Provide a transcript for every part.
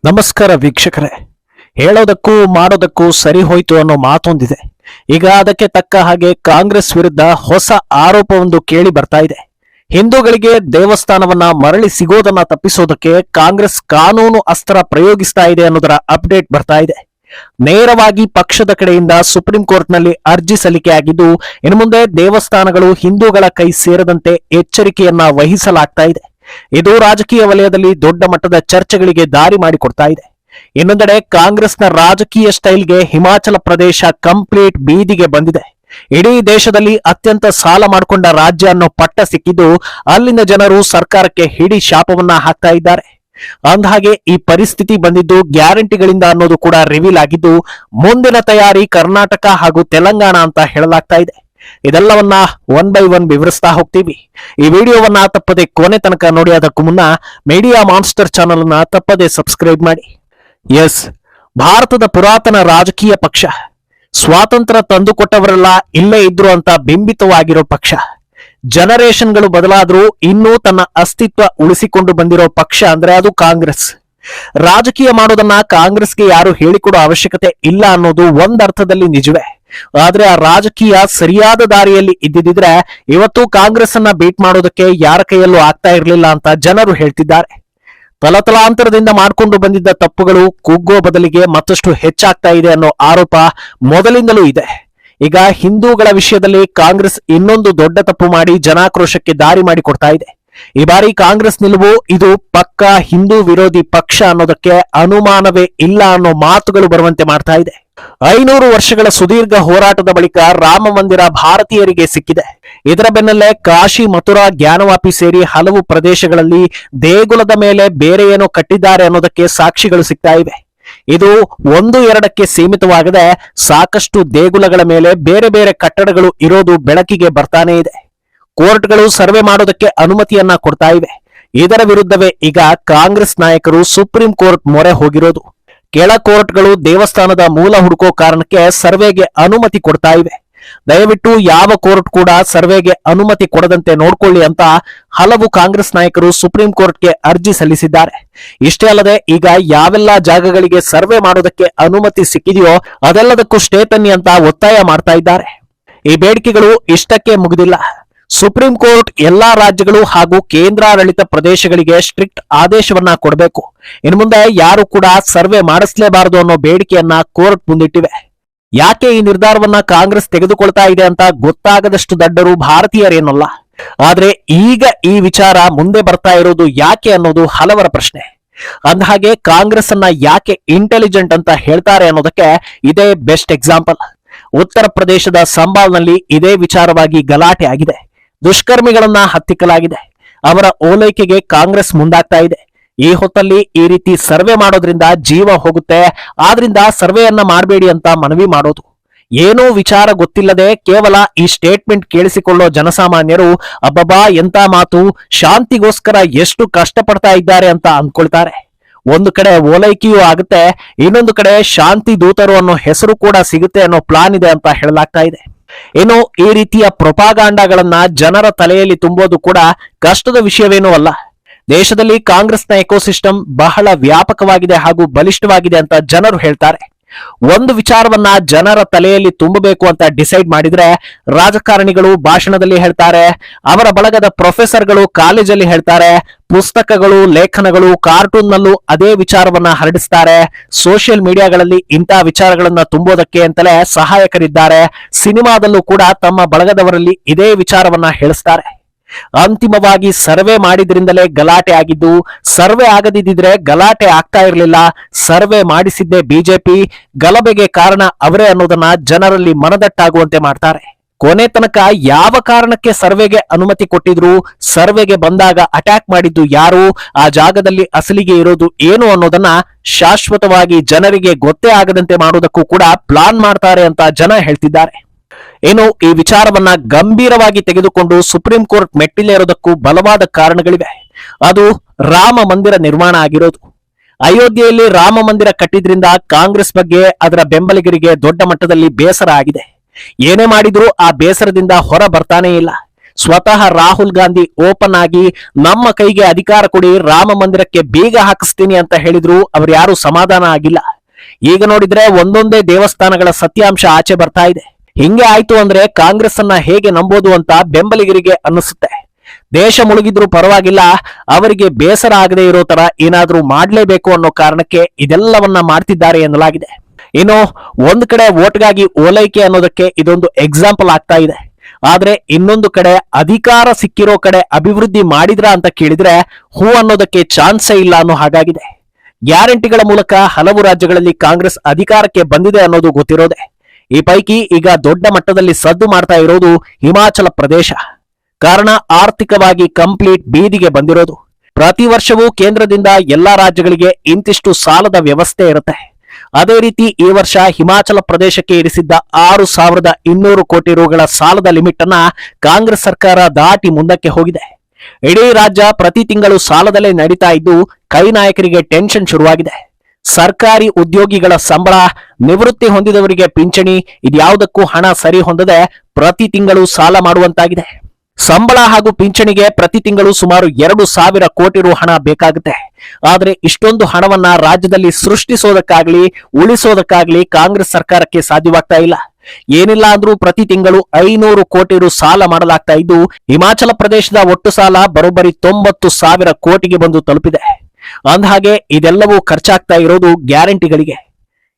ನಮಸ್ಕಾರ ವೀಕ್ಷಕರೇ. ಹೇಳೋದಕ್ಕೂ ಮಾಡೋದಕ್ಕೂ ಸರಿ ಹೋಯ್ತು ಅನ್ನೋ ಮಾತೊಂದಿದೆ. ಈಗ ಅದಕ್ಕೆ ತಕ್ಕ ಹಾಗೆ ಕಾಂಗ್ರೆಸ್ ವಿರುದ್ಧ ಹೊಸ ಆರೋಪವೊಂದು ಕೇಳಿ ಬರ್ತಾ ಇದೆ. ಹಿಂದೂಗಳಿಗೆ ದೇವಸ್ಥಾನವನ್ನ ಮರಳಿ ಸಿಗೋದನ್ನ ತಪ್ಪಿಸೋದಕ್ಕೆ ಕಾಂಗ್ರೆಸ್ ಕಾನೂನು ಅಸ್ತ್ರ ಪ್ರಯೋಗಿಸ್ತಾ ಇದೆ ಅನ್ನೋದರ ಅಪ್ಡೇಟ್ ಬರ್ತಾ ಇದೆ. ನೇರವಾಗಿ ಪಕ್ಷದ ಕಡೆಯಿಂದ ಸುಪ್ರೀಂ ಕೋರ್ಟ್ನಲ್ಲಿ ಅರ್ಜಿ ಸಲ್ಲಿಕೆಯಾಗಿದ್ದು, ಇನ್ನು ಮುಂದೆ ದೇವಸ್ಥಾನಗಳು ಹಿಂದೂಗಳ ಕೈ ಸೇರದಂತೆ ಎಚ್ಚರಿಕೆಯನ್ನ ವಹಿಸಲಾಗ್ತಾ ಇದೆ. ಇದು ರಾಜಕೀಯ ವಲಯದಲ್ಲಿ ದೊಡ್ಡ ಮಟ್ಟದ ಚರ್ಚೆಗಳಿಗೆ ದಾರಿ ಮಾಡಿಕೊಡ್ತಾ ಇದೆ. ಇನ್ನೊಂದೆಡೆ ಕಾಂಗ್ರೆಸ್ನ ರಾಜಕೀಯ ಸ್ಟೈಲ್ಗೆ ಹಿಮಾಚಲ ಪ್ರದೇಶ ಕಂಪ್ಲೀಟ್ ಬೀದಿಗೆ ಬಂದಿದೆ. ಇಡೀ ದೇಶದಲ್ಲಿ ಅತ್ಯಂತ ಸಾಲ ಮಾಡಿಕೊಂಡ ರಾಜ್ಯ ಅನ್ನೋ ಪಟ್ಟ ಸಿಕ್ಕಿದ್ದು, ಅಲ್ಲಿನ ಜನರು ಸರ್ಕಾರಕ್ಕೆ ಹಿಡಿ ಶಾಪವನ್ನ ಹಾಕ್ತಾ ಇದ್ದಾರೆ. ಅಂದಹಾಗೆ ಈ ಪರಿಸ್ಥಿತಿ ಬಂದಿದ್ದು ಗ್ಯಾರಂಟಿಗಳಿಂದ ಅನ್ನೋದು ಕೂಡ ರಿವೀಲ್ ಆಗಿದ್ದು, ಮುಂದಿನ ತಯಾರಿ ಕರ್ನಾಟಕ ಹಾಗೂ ತೆಲಂಗಾಣ ಅಂತ ಹೇಳಲಾಗ್ತಾ ಇದೆ. ಇದೆಲ್ಲವನ್ನ ಒನ್ ಬೈ ಒನ್ ವಿವರಿಸ್ತಾ ಹೋಗ್ತೀವಿ. ಈ ವಿಡಿಯೋವನ್ನ ತಪ್ಪದೆ ಕೊನೆ ತನಕ ನೋಡಿ. ಅದಕ್ಕೂ ಮುನ್ನ ಮೀಡಿಯಾ ಮಾನ್ಸ್ಟರ್ ಚಾನೆಲ್ ಅನ್ನ ತಪ್ಪದೆ ಸಬ್ಸ್ಕ್ರೈಬ್ ಮಾಡಿ. ಎಸ್, ಭಾರತದ ಪುರಾತನ ರಾಜಕೀಯ ಪಕ್ಷ, ಸ್ವಾತಂತ್ರ್ಯ ತಂದುಕೊಟ್ಟವರೆಲ್ಲ ಇಲ್ಲೇ ಇದ್ರು ಅಂತ ಬಿಂಬಿತವಾಗಿರೋ ಪಕ್ಷ, ಜನರೇಷನ್ಗಳು ಬದಲಾದ್ರೂ ಇನ್ನೂ ತನ್ನ ಅಸ್ತಿತ್ವ ಉಳಿಸಿಕೊಂಡು ಬಂದಿರೋ ಪಕ್ಷ ಅಂದ್ರೆ ಅದು ಕಾಂಗ್ರೆಸ್. ರಾಜಕೀಯ ಮಾಡೋದನ್ನ ಕಾಂಗ್ರೆಸ್ಗೆ ಯಾರು ಹೇಳಿಕೊಡೋ ಅವಶ್ಯಕತೆ ಇಲ್ಲ ಅನ್ನೋದು ಒಂದರ್ಥದಲ್ಲಿ ನಿಜವೇ. ಆದ್ರೆ ಆ ರಾಜಕೀಯ ಸರಿಯಾದ ದಾರಿಯಲ್ಲಿ ಇದ್ದಿದ್ರೆ ಇವತ್ತು ಕಾಂಗ್ರೆಸ್ ಅನ್ನ ಬೀಟ್ ಮಾಡೋದಕ್ಕೆ ಯಾರ ಕೈಯಲ್ಲೂ ಆಗ್ತಾ ಇರಲಿಲ್ಲ ಅಂತ ಜನರು ಹೇಳ್ತಿದ್ದಾರೆ. ತಲತಲಾಂತರದಿಂದ ಮಾಡಿಕೊಂಡು ಬಂದಿದ್ದ ತಪ್ಪುಗಳು ಕುಗ್ಗೋ ಬದಲಿಗೆ ಮತ್ತಷ್ಟು ಹೆಚ್ಚಾಗ್ತಾ ಇದೆ ಅನ್ನೋ ಆರೋಪ ಮೊದಲಿಂದಲೂ ಇದೆ. ಈಗ ಹಿಂದೂಗಳ ವಿಷಯದಲ್ಲಿ ಕಾಂಗ್ರೆಸ್ ಇನ್ನೊಂದು ದೊಡ್ಡ ತಪ್ಪು ಮಾಡಿ ಜನಾಕ್ರೋಶಕ್ಕೆ ದಾರಿ ಮಾಡಿಕೊಡ್ತಾ ಇದೆ. ಈ ಬಾರಿ ಕಾಂಗ್ರೆಸ್ ನಿಲುವು ಇದು ಪಕ್ಕಾ ಹಿಂದೂ ವಿರೋಧಿ ಪಕ್ಷ ಅನ್ನೋದಕ್ಕೆ ಅನುಮಾನವೇ ಇಲ್ಲ ಅನ್ನೋ ಮಾತುಗಳು ಬರುವಂತೆ ಮಾಡ್ತಾ ಇದೆ. 500 ವರ್ಷಗಳ ಸುದೀರ್ಘ ಹೋರಾಟದ ಬಳಿಕ ರಾಮ ಮಂದಿರ ಭಾರತೀಯರಿಗೆ ಸಿಕ್ಕಿದೆ. ಇದರ ಬೆನ್ನಲ್ಲೇ ಕಾಶಿ, ಮಥುರಾ, ಜ್ಞಾನವಾಪಿ ಸೇರಿ ಹಲವು ಪ್ರದೇಶಗಳಲ್ಲಿ ದೇಗುಲದ ಮೇಲೆ ಬೇರೆ ಏನೋ ಕಟ್ಟಿದ್ದಾರೆ ಅನ್ನೋದಕ್ಕೆ ಸಾಕ್ಷಿಗಳು ಸಿಗ್ತಾ ಇವೆ. ಇದು 1-2ಕ್ಕೆ ಸೀಮಿತವಾಗದೆ ಸಾಕಷ್ಟು ದೇಗುಲಗಳ ಮೇಲೆ ಬೇರೆ ಬೇರೆ ಕಟ್ಟಡಗಳು ಇರೋದು ಬೆಳಕಿಗೆ ಬರ್ತಾನೆ ಇದೆ. ಕೋರ್ಟ್ಗಳು ಸರ್ವೆ ಮಾಡೋದಕ್ಕೆ ಅನುಮತಿಯನ್ನ ಕೊಡ್ತಾ ಇವೆ. ಇದರ ವಿರುದ್ಧವೇ ಈಗ ಕಾಂಗ್ರೆಸ್ ನಾಯಕರು ಸುಪ್ರೀಂ ಕೋರ್ಟ್ ಮೊರೆ ಹೋಗಿರೋದು. ಕೆಳ ಕೋರ್ಟ್ಗಳು ದೇವಸ್ಥಾನದ ಮೂಲ ಹುಡುಕೋ ಕಾರಣಕ್ಕೆ ಸರ್ವೆಗೆ ಅನುಮತಿ ಕೊಡ್ತಾ ಇವೆ. ದಯವಿಟ್ಟು ಯಾವ ಕೋರ್ಟ್ ಕೂಡ ಸರ್ವೆಗೆ ಅನುಮತಿ ಕೊಡದಂತೆ ನೋಡ್ಕೊಳ್ಳಿ ಅಂತ ಹಲವು ಕಾಂಗ್ರೆಸ್ ನಾಯಕರು ಸುಪ್ರೀಂ ಕೋರ್ಟ್ಗೆ ಅರ್ಜಿ ಸಲ್ಲಿಸಿದ್ದಾರೆ. ಇಷ್ಟೇ ಅಲ್ಲದೆ ಈಗ ಯಾವೆಲ್ಲ ಜಾಗಗಳಿಗೆ ಸರ್ವೆ ಮಾಡೋದಕ್ಕೆ ಅನುಮತಿ ಸಿಕ್ಕಿದೆಯೋ ಅದೆಲ್ಲದಕ್ಕೂ ಸ್ಟೇ ತನ್ನಿ ಅಂತ ಒತ್ತಾಯ ಮಾಡ್ತಾ ಇದ್ದಾರೆ. ಈ ಬೇಡಿಕೆಗಳು ಇಷ್ಟಕ್ಕೆ ಮುಗಿದಿಲ್ಲ. ಸುಪ್ರೀಂ ಕೋರ್ಟ್ ಎಲ್ಲಾ ರಾಜ್ಯಗಳು ಹಾಗೂ ಕೇಂದ್ರಾಡಳಿತ ಪ್ರದೇಶಗಳಿಗೆ ಸ್ಟ್ರಿಕ್ಟ್ ಆದೇಶವನ್ನ ಕೊಡಬೇಕು. ಇನ್ನು ಮುಂದೆ ಯಾರು ಕೂಡ ಸರ್ವೆ ಮಾಡಿಸಲೇಬಾರದು ಅನ್ನೋ ಬೇಡಿಕೆಯನ್ನ ಕೋರ್ಟ್ ಮುಂದಿಟ್ಟಿವೆ. ಯಾಕೆ ಈ ನಿರ್ಧಾರವನ್ನ ಕಾಂಗ್ರೆಸ್ ತೆಗೆದುಕೊಳ್ತಾ ಇದೆ ಅಂತ ಗೊತ್ತಾಗದಷ್ಟು ದಡ್ಡರು ಭಾರತೀಯರೇನಲ್ಲ. ಆದ್ರೆ ಈಗ ಈ ವಿಚಾರ ಮುಂದೆ ಬರ್ತಾ ಇರೋದು ಯಾಕೆ ಅನ್ನೋದು ಹಲವರ ಪ್ರಶ್ನೆ. ಅಂದಹಾಗೆ ಕಾಂಗ್ರೆಸ್ ಅನ್ನ ಯಾಕೆ ಇಂಟೆಲಿಜೆಂಟ್ ಅಂತ ಹೇಳ್ತಾರೆ ಅನ್ನೋದಕ್ಕೆ ಇದೇ ಬೆಸ್ಟ್ ಎಕ್ಸಾಂಪಲ್. ಉತ್ತರ ಪ್ರದೇಶದ ಸಂಬಾಲ್ನಲ್ಲಿ ಇದೇ ವಿಚಾರವಾಗಿ ಗಲಾಟೆ ಆಗಿದೆ. ದುಷ್ಕರ್ಮಿಗಳನ್ನ ಹತ್ತಿಕ್ಕಲಾಗಿದೆ. ಅವರ ಓಲೈಕೆಗೆ ಕಾಂಗ್ರೆಸ್ ಮುಂದಾಗ್ತಾ ಇದೆ. ಈ ಹೊತ್ತಲ್ಲಿ ಈ ರೀತಿ ಸರ್ವೆ ಮಾಡೋದ್ರಿಂದ ಜೀವ ಹೋಗುತ್ತೆ, ಆದ್ರಿಂದ ಸರ್ವೆಯನ್ನ ಮಾಡಬೇಡಿ ಅಂತ ಮನವಿ ಮಾಡೋದು. ಏನೂ ವಿಚಾರ ಗೊತ್ತಿಲ್ಲದೆ ಕೇವಲ ಈ ಸ್ಟೇಟ್ಮೆಂಟ್ ಕೇಳಿಸಿಕೊಳ್ಳೋ ಜನಸಾಮಾನ್ಯರು ಅಬ್ಬಬ್ಬಾ ಎಂತ ಮಾತು, ಶಾಂತಿಗೋಸ್ಕರ ಎಷ್ಟು ಕಷ್ಟಪಡ್ತಾ ಇದ್ದಾರೆ ಅಂತ ಅಂದ್ಕೊಳ್ತಾರೆ. ಒಂದು ಕಡೆ ಓಲೈಕೆಯೂ ಆಗುತ್ತೆ, ಇನ್ನೊಂದು ಕಡೆ ಶಾಂತಿ ದೂತರು ಅನ್ನೋ ಹೆಸರು ಕೂಡ ಸಿಗುತ್ತೆ ಅನ್ನೋ ಪ್ಲಾನ್ ಇದೆ ಅಂತ ಹೇಳಲಾಗ್ತಾ ಇದೆ. ಇನ್ನು ಈ ರೀತಿಯ ಪ್ರೊಪಾಗಾಂಡಾಗಳನ್ನ ಜನರ ತಲೆಯಲ್ಲಿ ತುಂಬೋದು ಕೂಡ ಕಷ್ಟದ ವಿಷಯವೇನೂ ಅಲ್ಲ. ದೇಶದಲ್ಲಿ ಕಾಂಗ್ರೆಸ್ನ ಎಕೋಸಿಸ್ಟಮ್ ಬಹಳ ವ್ಯಾಪಕವಾಗಿದೆ ಹಾಗೂ ಬಲಿಷ್ಠವಾಗಿದೆ ಅಂತ ಜನರು ಹೇಳ್ತಾರೆ. ಒಂದು ವಿಚಾರವನ್ನ ಜನರ ತಲೆಯಲ್ಲಿ ತುಂಬಬೇಕು ಅಂತ ಡಿಸೈಡ್ ಮಾಡಿದ್ರೆ ರಾಜಕಾರಣಿಗಳು ಭಾಷಣದಲ್ಲಿ ಹೇಳ್ತಾರೆ, ಅವರ ಬಳಗದ ಪ್ರೊಫೆಸರ್ಗಳು ಕಾಲೇಜಲ್ಲಿ ಹೇಳ್ತಾರೆ, ಪುಸ್ತಕಗಳು, ಲೇಖನಗಳು, ಕಾರ್ಟೂನ್ನಲ್ಲೂ ಅದೇ ವಿಚಾರವನ್ನ ಹರಡಿಸ್ತಾರೆ, ಸೋಷಿಯಲ್ ಮೀಡಿಯಾಗಳಲ್ಲಿ ಇಂಥ ವಿಚಾರಗಳನ್ನ ತುಂಬೋದಕ್ಕೆ ಅಂತಲೇ ಸಹಾಯಕರಿದ್ದಾರೆ, ಸಿನಿಮಾದಲ್ಲೂ ಕೂಡ ತಮ್ಮ ಬಳಗದವರಲ್ಲಿ ಇದೇ ವಿಚಾರವನ್ನ ಹೇಳಿಸ್ತಾರೆ. ಅಂತಿಮವಾಗಿ ಸರ್ವೆ ಮಾಡಿದ್ರಿಂದಲೇ ಗಲಾಟೆ ಆಗಿದ್ದು, ಸರ್ವೆ ಆಗದಿದ್ದರೆ ಗಲಾಟೆ ಆಗ್ತಾ ಇರಲಿಲ್ಲ. ಸರ್ವೆ ಮಾಡಿಸಿದ್ದೇ ಬಿಜೆಪಿ, ಗಲಭೆಗೆ ಕಾರಣ ಅವರೇ ಅನ್ನೋದನ್ನ ಜನರಲ್ಲಿ ಮನದಟ್ಟಾಗುವಂತೆ ಮಾಡ್ತಾರೆ. ಕೊನೆ ತನಕ ಯಾವ ಕಾರಣಕ್ಕೆ ಸರ್ವೆಗೆ ಅನುಮತಿ ಕೊಟ್ಟಿದ್ರು, ಸರ್ವೆಗೆ ಬಂದಾಗ ಅಟ್ಯಾಕ್ ಮಾಡಿದ್ದು ಯಾರು, ಆ ಜಾಗದಲ್ಲಿ ಅಸಲಿಗೆ ಇರೋದು ಏನು ಅನ್ನೋದನ್ನ ಶಾಶ್ವತವಾಗಿ ಜನರಿಗೆ ಗೊತ್ತೇ ಆಗದಂತೆ ಮಾಡೋದಕ್ಕೂ ಕೂಡ ಪ್ಲಾನ್ ಮಾಡ್ತಾರೆ ಅಂತ ಜನ ಹೇಳ್ತಿದ್ದಾರೆ. ಏನು ಈ ವಿಚಾರವನ್ನ ಗಂಭೀರವಾಗಿ ತೆಗೆದುಕೊಂಡು ಸುಪ್ರೀಂ ಕೋರ್ಟ್ ಮೆಟ್ಟಿಲೇರೋದಕ್ಕೂ ಬಲವಾದ ಕಾರಣಗಳಿವೆ. ಅದು ರಾಮ ಮಂದಿರ ನಿರ್ಮಾಣ ಆಗಿರೋದು. ಅಯೋಧ್ಯೆಯಲ್ಲಿ ರಾಮ ಮಂದಿರ ಕಟ್ಟಿದ್ರಿಂದ ಕಾಂಗ್ರೆಸ್ ಬಗ್ಗೆ ಅದರ ಬೆಂಬಲಿಗರಿಗೆ ದೊಡ್ಡ ಮಟ್ಟದಲ್ಲಿ ಬೇಸರ ಆಗಿದೆ. ಏನೇ ಮಾಡಿದ್ರೂ ಆ ಬೇಸರದಿಂದ ಹೊರ ಬರ್ತಾನೇ ಇಲ್ಲ. ಸ್ವತಃ ರಾಹುಲ್ ಗಾಂಧಿ ಓಪನ್ ಆಗಿ ನಮ್ಮ ಕೈಗೆ ಅಧಿಕಾರ ಕೊಡಿ, ರಾಮ ಮಂದಿರಕ್ಕೆ ಬೀಗ ಹಾಕಿಸ್ತೀನಿ ಅಂತ ಹೇಳಿದ್ರು ಅವ್ರು ಯಾರು ಸಮಾಧಾನ ಆಗಿಲ್ಲ. ಈಗ ನೋಡಿದ್ರೆ ಒಂದೊಂದೇ ದೇವಸ್ಥಾನಗಳ ಸತ್ಯಾಂಶ ಆಚೆ ಬರ್ತಾ ಇದೆ. ಹಿಂಗೆ ಆಯ್ತು ಅಂದ್ರೆ ಕಾಂಗ್ರೆಸ್ ಅನ್ನ ಹೇಗೆ ನಂಬೋದು ಅಂತ ಬೆಂಬಲಿಗರಿಗೆ ಅನ್ನಿಸುತ್ತೆ. ದೇಶ ಮುಳುಗಿದ್ರು ಪರವಾಗಿಲ್ಲ, ಅವರಿಗೆ ಬೇಸರ ಆಗದೆ ಇರೋ ತರ ಏನಾದ್ರೂ ಮಾಡ್ಲೇಬೇಕು ಅನ್ನೋ ಕಾರಣಕ್ಕೆ ಇದೆಲ್ಲವನ್ನ ಮಾಡ್ತಿದ್ದಾರೆ ಎನ್ನಲಾಗಿದೆ. ಇನ್ನು ಒಂದ್ ಕಡೆ ವೋಟ್ಗಾಗಿ ಓಲೈಕೆ ಅನ್ನೋದಕ್ಕೆ ಇದೊಂದು ಎಕ್ಸಾಂಪಲ್ ಆಗ್ತಾ ಇದೆ. ಆದ್ರೆ ಇನ್ನೊಂದು ಕಡೆ ಅಧಿಕಾರ ಸಿಕ್ಕಿರೋ ಕಡೆ ಅಭಿವೃದ್ಧಿ ಮಾಡಿದ್ರ ಅಂತ ಕೇಳಿದ್ರೆ ಹೂ ಅನ್ನೋದಕ್ಕೆ ಚಾನ್ಸೇ ಇಲ್ಲ ಅನ್ನೋ ಹಾಗಾಗಿದೆ. ಗ್ಯಾರಂಟಿಗಳ ಮೂಲಕ ಹಲವು ರಾಜ್ಯಗಳಲ್ಲಿ ಕಾಂಗ್ರೆಸ್ ಅಧಿಕಾರಕ್ಕೆ ಬಂದಿದೆ ಅನ್ನೋದು ಗೊತ್ತಿರೋದೆ. ಈ ಪೈಕಿ ಈಗ ದೊಡ್ಡ ಮಟ್ಟದಲ್ಲಿ ಸದ್ದು ಮಾಡ್ತಾ ಇರೋದು ಹಿಮಾಚಲ ಪ್ರದೇಶ. ಕಾರಣ ಆರ್ಥಿಕವಾಗಿ ಕಂಪ್ಲೀಟ್ ಬೀದಿಗೆ ಬಂದಿರೋದು. ಪ್ರತಿ ವರ್ಷವೂ ಕೇಂದ್ರದಿಂದ ಎಲ್ಲಾ ರಾಜ್ಯಗಳಿಗೆ ಇಂತಿಷ್ಟು ಸಾಲದ ವ್ಯವಸ್ಥೆ ಇರುತ್ತೆ. ಅದೇ ರೀತಿ ಈ ವರ್ಷ ಹಿಮಾಚಲ ಪ್ರದೇಶಕ್ಕೆ ಇರಿಸಿದ್ದ 6,200 ಕೋಟಿ ರುಗಳ ಸಾಲದ ಲಿಮಿಟ್ ಅನ್ನ ಕಾಂಗ್ರೆಸ್ ಸರ್ಕಾರ ದಾಟಿ ಮುಂದಕ್ಕೆ ಹೋಗಿದೆ. ಇಡೀ ರಾಜ್ಯ ಪ್ರತಿ ತಿಂಗಳು ಸಾಲದಲ್ಲೇ ನಡೀತಾ ಇದ್ದು ಕೈ ನಾಯಕರಿಗೆ ಟೆನ್ಷನ್ ಶುರುವಾಗಿದೆ. ಸರ್ಕಾರಿ ಉದ್ಯೋಗಿಗಳ ಸಂಬಳ, ನಿವೃತ್ತಿ ಹೊಂದಿದವರಿಗೆ ಪಿಂಚಣಿ ಇದ್ಯಾವುದಕ್ಕೂ ಹಣ ಸರಿ ಹೊಂದದೆ ಪ್ರತಿ ತಿಂಗಳು ಸಾಲ ಮಾಡುವಂತಾಗಿದೆ. ಸಂಬಳ ಹಾಗೂ ಪಿಂಚಣಿಗೆ ಪ್ರತಿ ತಿಂಗಳು ಸುಮಾರು 2,000 ಕೋಟಿ ರು ಹಣ ಬೇಕಾಗುತ್ತೆ. ಆದ್ರೆ ಇಷ್ಟೊಂದು ಹಣವನ್ನ ರಾಜ್ಯದಲ್ಲಿ ಸೃಷ್ಟಿಸೋದಕ್ಕಾಗ್ಲಿ ಉಳಿಸೋದಕ್ಕಾಗ್ಲಿ ಕಾಂಗ್ರೆಸ್ ಸರ್ಕಾರಕ್ಕೆ ಸಾಧ್ಯವಾಗ್ತಾ ಇಲ್ಲ. ಏನಿಲ್ಲ ಅಂದ್ರೂ ಪ್ರತಿ ತಿಂಗಳು 500 ಕೋಟಿ ರು ಸಾಲ ಮಾಡಲಾಗ್ತಾ ಇದ್ದು ಹಿಮಾಚಲ ಪ್ರದೇಶದ ಒಟ್ಟು ಸಾಲ ಬರೋಬ್ಬರಿ 90,000 ಕೋಟಿಗೆ ಬಂದು ತಲುಪಿದೆ. ಅಂದಹಾಗೆ ಇದೆಲ್ಲವೂ ಖರ್ಚಾಗ್ತಾ ಇರೋದು ಗ್ಯಾರಂಟಿಗಳಿಗೆ.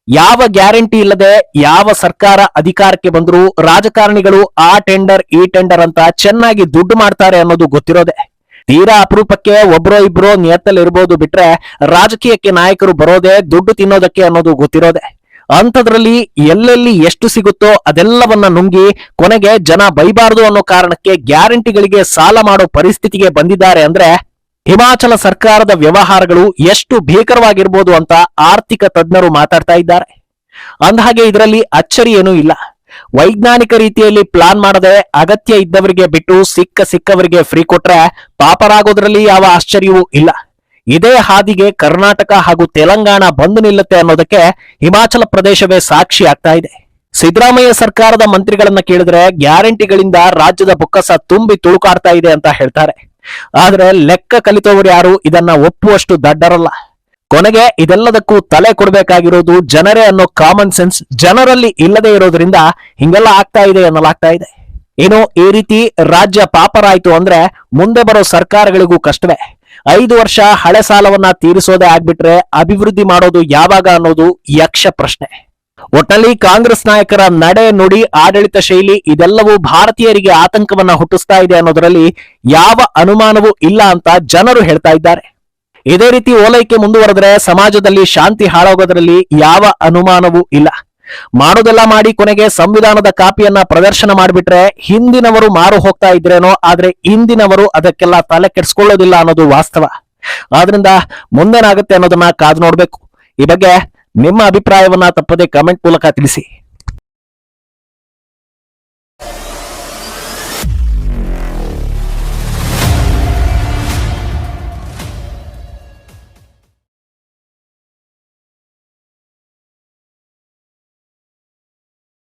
ಯಾವ ಗ್ಯಾರಂಟಿ ಇಲ್ಲದೆ ಯಾವ ಸರ್ಕಾರ ಅಧಿಕಾರಕ್ಕೆ ಬಂದರೂ ರಾಜಕಾರಣಿಗಳು ಆ ಟೆಂಡರ್ ಈ ಟೆಂಡರ್ ಅಂತ ಚೆನ್ನಾಗಿ ದುಡ್ಡು ಮಾಡ್ತಾರೆ ಅನ್ನೋದು ಗೊತ್ತಿರೋದೆ. ತೀರಾ ಅಪರೂಪಕ್ಕೆ ಒಬ್ರೋ ಇಬ್ರೋ ನಿಯತ್ತಲ್ಲಿರ್ಬೋದು ಬಿಟ್ರೆ ರಾಜಕೀಯಕ್ಕೆ ನಾಯಕರು ಬರೋದೇ ದುಡ್ಡು ತಿನ್ನೋದಕ್ಕೆ ಅನ್ನೋದು ಗೊತ್ತಿರೋದೆ. ಅಂಥದ್ರಲ್ಲಿ ಎಲ್ಲೆಲ್ಲಿ ಎಷ್ಟು ಸಿಗುತ್ತೋ ಅದೆಲ್ಲವನ್ನ ನುಂಗಿ ಕೊನೆಗೆ ಜನ ಬೈಬಾರದು ಅನ್ನೋ ಕಾರಣಕ್ಕೆ ಗ್ಯಾರಂಟಿಗಳಿಗೆ ಸಾಲ ಮಾಡೋ ಪರಿಸ್ಥಿತಿಗೆ ಬಂದಿದ್ದಾರೆ ಅಂದ್ರೆ ಹಿಮಾಚಲ ಸರ್ಕಾರದ ವ್ಯವಹಾರಗಳು ಎಷ್ಟು ಭೀಕರವಾಗಿರ್ಬೋದು ಅಂತ ಆರ್ಥಿಕ ತಜ್ಞರು ಮಾತಾಡ್ತಾ ಇದ್ದಾರೆ. ಅಂದಹಾಗೆ ಇದರಲ್ಲಿ ಅಚ್ಚರಿ ಏನೂ ಇಲ್ಲ. ವೈಜ್ಞಾನಿಕ ರೀತಿಯಲ್ಲಿ ಪ್ಲಾನ್ ಮಾಡದೆ ಅಗತ್ಯ ಇದ್ದವರಿಗೆ ಬಿಟ್ಟು ಸಿಕ್ಕವರಿಗೆ ಫ್ರೀ ಕೊಟ್ರೆ ಪಾಪರಾಗೋದ್ರಲ್ಲಿ ಯಾವ ಆಶ್ಚರ್ಯವೂ ಇಲ್ಲ. ಇದೇ ಹಾದಿಗೆ ಕರ್ನಾಟಕ ಹಾಗೂ ತೆಲಂಗಾಣ ಬಂದು ನಿಲ್ಲುತ್ತೆ ಅನ್ನೋದಕ್ಕೆ ಹಿಮಾಚಲ ಪ್ರದೇಶವೇ ಸಾಕ್ಷಿ ಆಗ್ತಾ ಇದೆ. ಸಿದ್ದರಾಮಯ್ಯ ಸರ್ಕಾರದ ಮಂತ್ರಿಗಳನ್ನ ಕೇಳಿದ್ರೆ ಗ್ಯಾರಂಟಿಗಳಿಂದ ರಾಜ್ಯದ ಬೊಕ್ಕಸ ತುಂಬಿ ತುಳುಕಾಡ್ತಾ ಇದೆ ಅಂತ ಹೇಳ್ತಾರೆ. ಆದ್ರೆ ಲೆಕ್ಕ ಕಲಿತವರು ಯಾರು ಇದನ್ನ ಒಪ್ಪುವಷ್ಟು ದಡ್ಡರಲ್ಲ. ಕೊನೆಗೆ ಇದೆಲ್ಲದಕ್ಕೂ ತಲೆ ಕೊಡಬೇಕಾಗಿರೋದು ಜನರೇ ಅನ್ನೋ ಕಾಮನ್ ಸೆನ್ಸ್ ಜನರಲ್ಲಿ ಇಲ್ಲದೆ ಇರೋದ್ರಿಂದ ಹಿಂಗೆಲ್ಲ ಆಗ್ತಾ ಇದೆ ಎನ್ನಲಾಗ್ತಾ ಇದೆ. ಇನ್ನು ಈ ರೀತಿ ರಾಜ್ಯ ಪಾಪರಾಯ್ತು ಅಂದ್ರೆ ಮುಂದೆ ಬರೋ ಸರ್ಕಾರಗಳಿಗೂ ಕಷ್ಟವೇ. 5 ವರ್ಷ ಹಳೆ ಸಾಲವನ್ನ ತೀರಿಸೋದೇ ಆಗ್ಬಿಟ್ರೆ ಅಭಿವೃದ್ಧಿ ಮಾಡೋದು ಯಾವಾಗ ಅನ್ನೋದು ಯಕ್ಷ ಪ್ರಶ್ನೆ. ಒಟ್ನಲ್ಲಿ ಕಾಂಗ್ರೆಸ್ ನಾಯಕರ ನಡೆ, ನುಡಿ, ಆಡಳಿತ ಶೈಲಿ ಇದೆಲ್ಲವೂ ಭಾರತೀಯರಿಗೆ ಆತಂಕವನ್ನ ಹುಟ್ಟಿಸ್ತಾ ಇದೆ ಅನ್ನೋದರಲ್ಲಿ ಯಾವ ಅನುಮಾನವೂ ಇಲ್ಲ ಅಂತ ಜನರು ಹೇಳ್ತಾ ಇದ್ದಾರೆ. ಇದೇ ರೀತಿ ಓಲೈಕೆ ಮುಂದುವರೆದ್ರೆ ಸಮಾಜದಲ್ಲಿ ಶಾಂತಿ ಹಾಳಾಗೋದ್ರಲ್ಲಿ ಯಾವ ಅನುಮಾನವೂ ಇಲ್ಲ. ಮಾಡೋದೆಲ್ಲ ಮಾಡಿ ಕೊನೆಗೆ ಸಂವಿಧಾನದ ಕಾಪಿಯನ್ನ ಪ್ರದರ್ಶನ ಮಾಡಿಬಿಟ್ರೆ ಹಿಂದಿನವರು ಮಾರು ಹೋಗ್ತಾ ಇದ್ರೇನೋ, ಆದ್ರೆ ಇಂದಿನವರು ಅದಕ್ಕೆಲ್ಲ ತಲೆ ಕೆಡಿಸ್ಕೊಳ್ಳೋದಿಲ್ಲ ಅನ್ನೋದು ವಾಸ್ತವ. ಆದ್ರಿಂದ ಮುಂದೇನಾಗುತ್ತೆ ಅನ್ನೋದನ್ನ ಕಾದು ನೋಡ್ಬೇಕು. ಈ ಬಗ್ಗೆ ನಿಮ್ಮ ಅಭಿಪ್ರಾಯವನ್ನ ತಪ್ಪದೆ ಕಮೆಂಟ್ ಮೂಲಕ ತಿಳಿಸಿ.